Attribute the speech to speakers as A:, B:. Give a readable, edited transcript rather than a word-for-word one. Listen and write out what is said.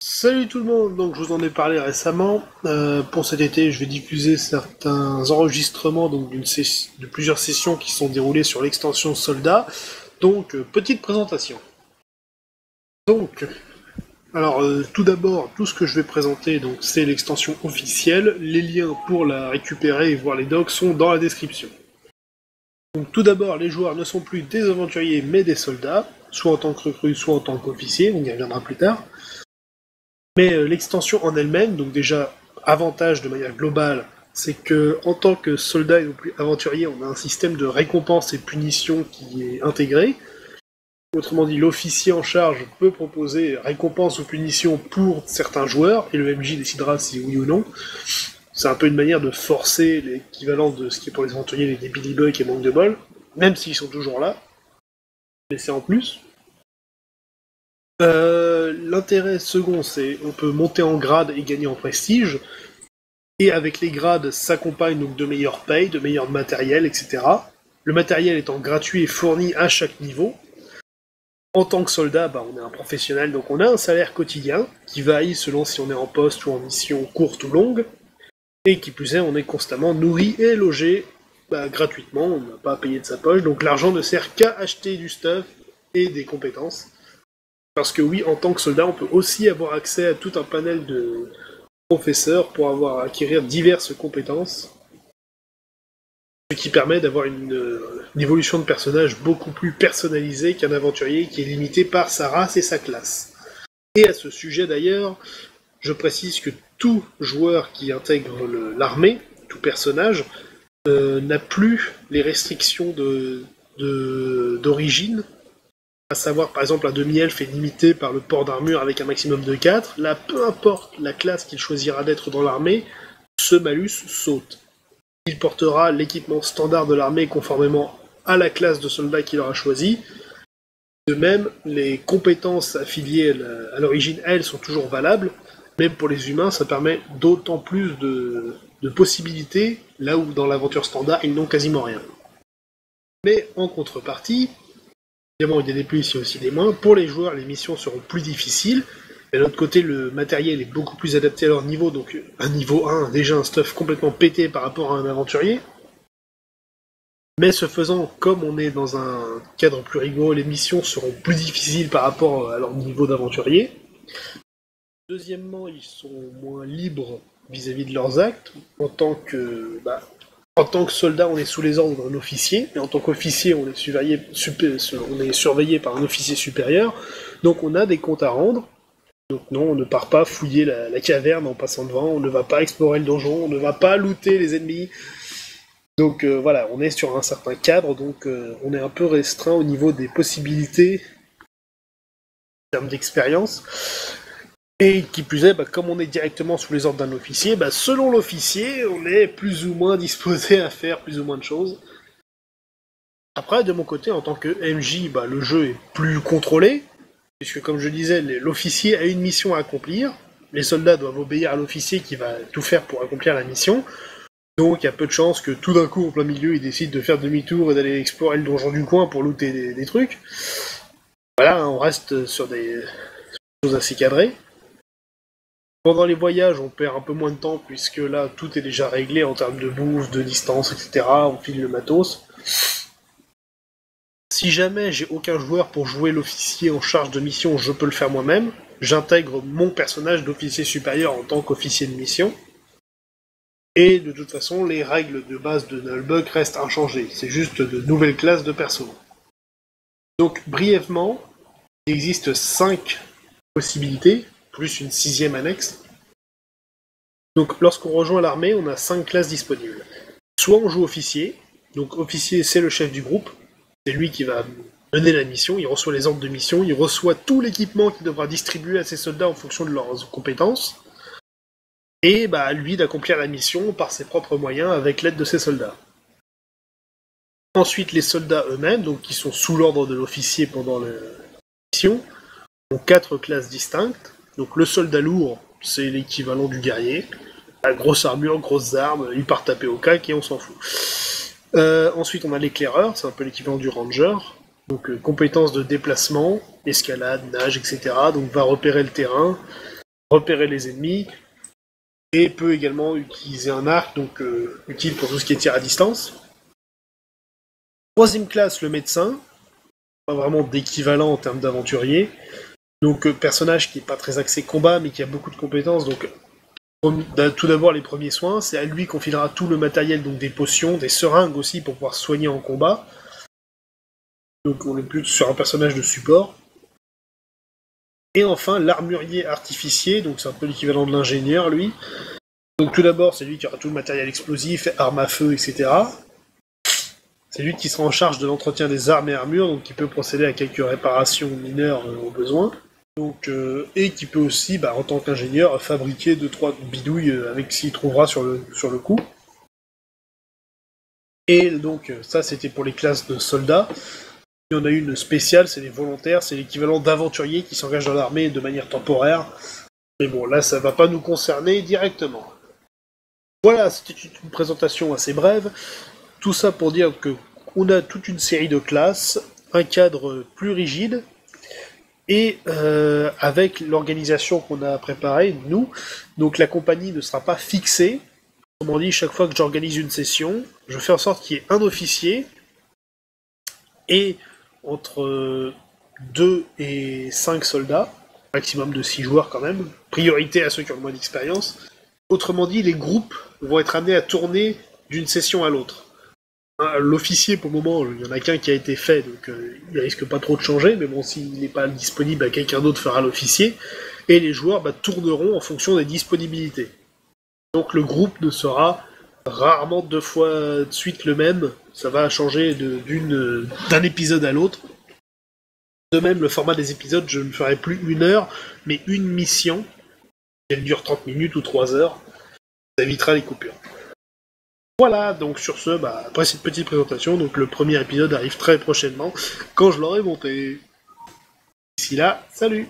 A: Salut tout le monde, donc je vous en ai parlé récemment. Pour cet été, je vais diffuser certains enregistrements de plusieurs sessions qui sont déroulées sur l'extension Soldat. Donc, petite présentation. Donc, tout d'abord, tout ce que je vais présenter, donc c'est l'extension officielle. Les liens pour la récupérer et voir les docs sont dans la description. Donc, tout d'abord, les joueurs ne sont plus des aventuriers mais des soldats, soit en tant que recrues, soit en tant qu'officiers. On y reviendra plus tard. Mais l'extension en elle-même, donc déjà, avantage de manière globale, c'est que en tant que soldat et non plus aventurier, on a un système de récompense et punition qui est intégré. Autrement dit, l'officier en charge peut proposer récompense ou punition pour certains joueurs, et le MJ décidera si oui ou non. C'est un peu une manière de forcer l'équivalent de ce qui est pour les aventuriers les Billy Buck et manque de bol, même s'ils sont toujours là. Mais c'est en plus. L'intérêt second, c'est on peut monter en grade et gagner en prestige. Et avec les grades s'accompagne donc de meilleures payes, de meilleurs matériels, etc. Le matériel étant gratuit et fourni à chaque niveau. En tant que soldat, on est un professionnel, donc on a un salaire quotidien qui varie selon si on est en poste ou en mission courte ou longue. Et qui plus est, on est constamment nourri et logé gratuitement, on n'a pas à payer de sa poche, donc l'argent ne sert qu'à acheter du stuff et des compétences. Parce que oui, en tant que soldat, on peut aussi avoir accès à tout un panel de professeurs pour acquérir diverses compétences, ce qui permet d'avoir une évolution de personnage beaucoup plus personnalisée qu'un aventurier qui est limité par sa race et sa classe. Et à ce sujet d'ailleurs, je précise que tout joueur qui intègre l'armée, tout personnage, n'a plus les restrictions d'origine. À savoir, par exemple, un demi-elfe est limité par le port d'armure avec un maximum de 4. Là, peu importe la classe qu'il choisira d'être dans l'armée, ce malus saute. Il portera l'équipement standard de l'armée conformément à la classe de soldat qu'il aura choisi. De même, les compétences affiliées à l'origine, elles, sont toujours valables. Même pour les humains, ça permet d'autant plus de possibilités, là où dans l'aventure standard, ils n'ont quasiment rien. Mais en contrepartie, évidemment, il y a des plus, il y a aussi des moins. Pour les joueurs, les missions seront plus difficiles. Mais de l'autre côté, le matériel est beaucoup plus adapté à leur niveau. Donc, un niveau 1, déjà un stuff complètement pété par rapport à un aventurier. Mais ce faisant, comme on est dans un cadre plus rigoureux, les missions seront plus difficiles par rapport à leur niveau d'aventurier. Deuxièmement, ils sont moins libres vis-à-vis de leurs actes. En tant que soldat, on est sous les ordres d'un officier, et en tant qu'officier, on est surveillé par un officier supérieur, donc on a des comptes à rendre. Donc non, on ne part pas fouiller la caverne en passant devant, on ne va pas explorer le donjon, on ne va pas looter les ennemis. Donc voilà, on est sur un certain cadre, donc on est un peu restreint au niveau des possibilités en termes d'expérience. Et qui plus est, comme on est directement sous les ordres d'un officier, selon l'officier, on est plus ou moins disposé à faire plus ou moins de choses. Après, de mon côté, en tant que MJ, le jeu est plus contrôlé, puisque comme je disais, l'officier a une mission à accomplir, les soldats doivent obéir à l'officier qui va tout faire pour accomplir la mission, donc il y a peu de chances que tout d'un coup, en plein milieu, ils décident de faire demi-tour et d'aller explorer le donjon du coin pour looter des trucs. Voilà, on reste sur des choses assez cadrées. Pendant les voyages, on perd un peu moins de temps, puisque là, tout est déjà réglé en termes de bouffe, de distance, etc. On file le matos. Si jamais j'ai aucun joueur pour jouer l'officier en charge de mission, je peux le faire moi-même. J'intègre mon personnage d'officier supérieur en tant qu'officier de mission. Et de toute façon, les règles de base de Nullbug restent inchangées. C'est juste de nouvelles classes de perso. Donc, brièvement, il existe 5 possibilités, plus une 6ème annexe. Donc lorsqu'on rejoint l'armée, on a 5 classes disponibles. Soit on joue officier, donc officier c'est le chef du groupe, c'est lui qui va mener la mission, il reçoit les ordres de mission, il reçoit tout l'équipement qu'il devra distribuer à ses soldats en fonction de leurs compétences, et lui d'accomplir la mission par ses propres moyens avec l'aide de ses soldats. Ensuite les soldats eux-mêmes, donc qui sont sous l'ordre de l'officier pendant la mission, ont 4 classes distinctes. Donc le soldat lourd, c'est l'équivalent du guerrier. La grosse armure, grosses armes, il part taper au cac et on s'en fout. Ensuite on a l'éclaireur, c'est un peu l'équivalent du ranger. Donc compétences de déplacement, escalade, nage, etc. Donc va repérer le terrain, repérer les ennemis, et peut également utiliser un arc, donc utile pour tout ce qui est tir à distance. Troisième classe, le médecin, pas vraiment d'équivalent en termes d'aventurier, donc personnage qui n'est pas très axé combat, mais qui a beaucoup de compétences, donc tout d'abord les premiers soins, c'est à lui qu'on filera tout le matériel, donc des potions, des seringues aussi pour pouvoir soigner en combat. Donc on est plus sur un personnage de support. Et enfin l'armurier artificier, donc c'est un peu l'équivalent de l'ingénieur lui. Donc tout d'abord c'est lui qui aura tout le matériel explosif, armes à feu, etc. C'est lui qui sera en charge de l'entretien des armes et armures, donc qui peut procéder à quelques réparations mineures au besoin. Donc, et qui peut aussi, en tant qu'ingénieur, fabriquer 2-3 bidouilles avec ce qu'il trouvera sur le coup. Et donc ça c'était pour les classes de soldats. Il y en a une spéciale, c'est les volontaires, c'est l'équivalent d'aventuriers qui s'engagent dans l'armée de manière temporaire. Mais bon, là ça va pas nous concerner directement. Voilà, c'était une présentation assez brève. Tout ça pour dire qu'on a toute une série de classes, un cadre plus rigide, et avec l'organisation qu'on a préparée, nous, donc la compagnie ne sera pas fixée. Autrement dit, chaque fois que j'organise une session, je fais en sorte qu'il y ait un officier, et entre 2 et 5 soldats, maximum de 6 joueurs quand même, priorité à ceux qui ont le moins d'expérience. Autrement dit, les groupes vont être amenés à tourner d'une session à l'autre. L'officier, pour le moment, il n'y en a qu'un qui a été fait, donc il risque pas trop de changer, mais bon, s'il n'est pas disponible, quelqu'un d'autre fera l'officier, et les joueurs tourneront en fonction des disponibilités. Donc le groupe ne sera rarement 2 fois de suite le même, ça va changer d'un épisode à l'autre. De même, le format des épisodes, je ne ferai plus 1 heure, mais une mission, elle dure 30 minutes ou 3 heures, ça évitera les coupures. Voilà, donc sur ce, après cette petite présentation, donc le premier épisode arrive très prochainement, quand je l'aurai monté. D'ici là, salut!